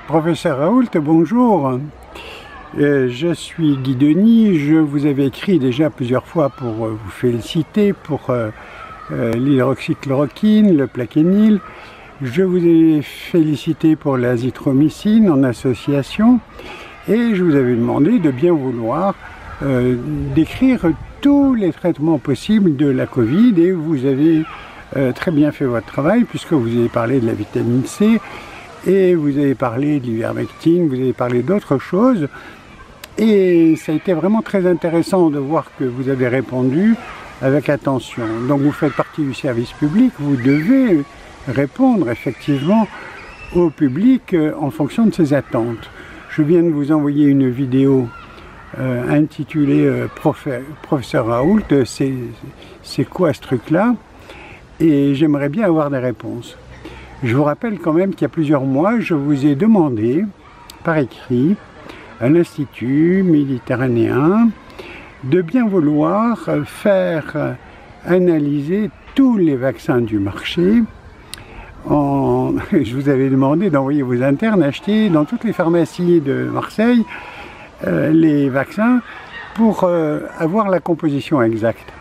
Professeur Raoult, bonjour. Je suis Guy Denis. Je vous avais écrit déjà plusieurs fois pour vous féliciter pour l'hydroxychloroquine, le plaquenil. Je vous ai félicité pour l'azithromycine en association et je vous avais demandé de bien vouloir décrire tous les traitements possibles de la Covid et vous avez très bien fait votre travail puisque vous avez parlé de la vitamine C et vous avez parlé de l'ivermectine, vous avez parlé d'autres choses et ça a été vraiment très intéressant de voir que vous avez répondu avec attention. Donc vous faites partie du service public, vous devez répondre effectivement au public en fonction de ses attentes. Je viens de vous envoyer une vidéo intitulée Professeur Raoult, c'est quoi ce truc-là? Et j'aimerais bien avoir des réponses. Je vous rappelle quand même qu'il y a plusieurs mois, je vous ai demandé par écrit à l'Institut méditerranéen de bien vouloir faire analyser tous les vaccins du marché. Je vous avais demandé d'envoyer vos internes acheter dans toutes les pharmacies de Marseille les vaccins pour avoir la composition exacte.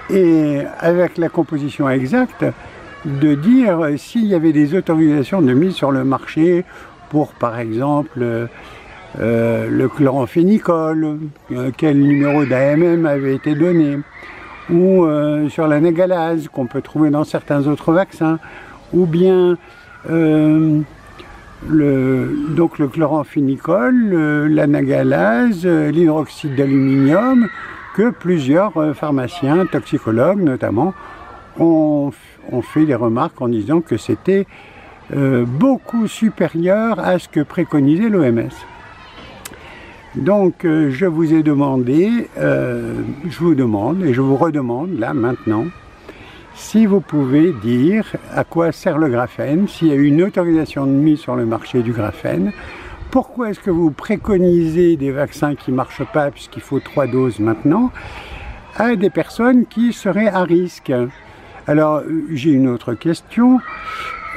Et avec la composition exacte, de dire s'il y avait des autorisations de mise sur le marché pour par exemple le chloramphénicol, quel numéro d'AMM avait été donné, ou sur la nagalase qu'on peut trouver dans certains autres vaccins, ou bien donc le chloramphénicol, la nagalase, l'hydroxyde d'aluminium, que plusieurs pharmaciens, toxicologues notamment, ont fait des remarques en disant que c'était beaucoup supérieur à ce que préconisait l'OMS. Donc je vous ai demandé, je vous demande et je vous redemande là maintenant, si vous pouvez dire à quoi sert le graphène, s'il y a eu une autorisation de mise sur le marché du graphène, pourquoi est-ce que vous préconisez des vaccins qui ne marchent pas puisqu'il faut 3 doses maintenant, à des personnes qui seraient à risque. Alors j'ai une autre question.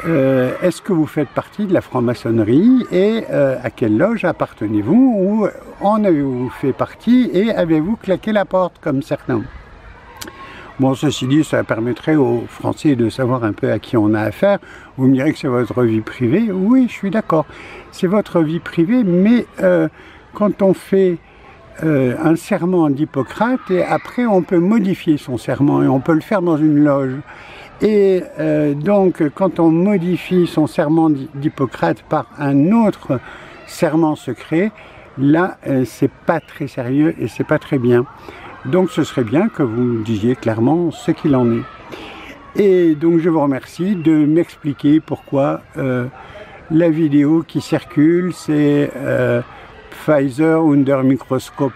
Est-ce que vous faites partie de la franc-maçonnerie et à quelle loge appartenez-vous ou en avez-vous fait partie et avez-vous claqué la porte comme certains? Bon, ceci dit, ça permettrait aux Français de savoir un peu à qui on a affaire. Vous me direz que c'est votre vie privée. Oui, je suis d'accord. C'est votre vie privée, mais quand on fait un serment d'Hippocrate, et après on peut modifier son serment et on peut le faire dans une loge. Et donc, quand on modifie son serment d'Hippocrate par un autre serment secret, là, c'est pas très sérieux et c'est pas très bien. Donc, ce serait bien que vous disiez clairement ce qu'il en est. Et donc, je vous remercie de m'expliquer pourquoi la vidéo qui circule, c'est Pfizer under microscope.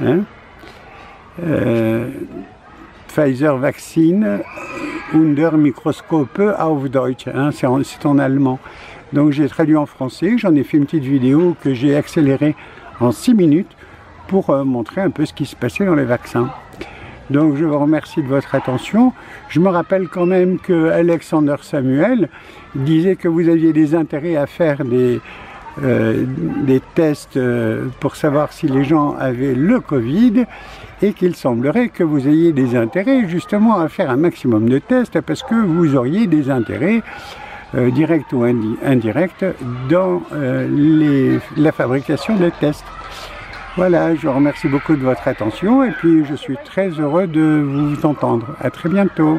Hein? Pfizer Vaccine under Mikroskope auf Deutsch, hein, c'est en allemand. Donc j'ai traduit en français, j'en ai fait une petite vidéo que j'ai accélérée en 6 minutes pour montrer un peu ce qui se passait dans les vaccins. Donc je vous remercie de votre attention. Je me rappelle quand même que Alexander Samuel disait que vous aviez des intérêts à faire des tests pour savoir si les gens avaient le Covid et qu'il semblerait que vous ayez des intérêts justement à faire un maximum de tests parce que vous auriez des intérêts directs ou indirects dans la fabrication des tests. Voilà, je vous remercie beaucoup de votre attention et puis je suis très heureux de vous entendre. À très bientôt.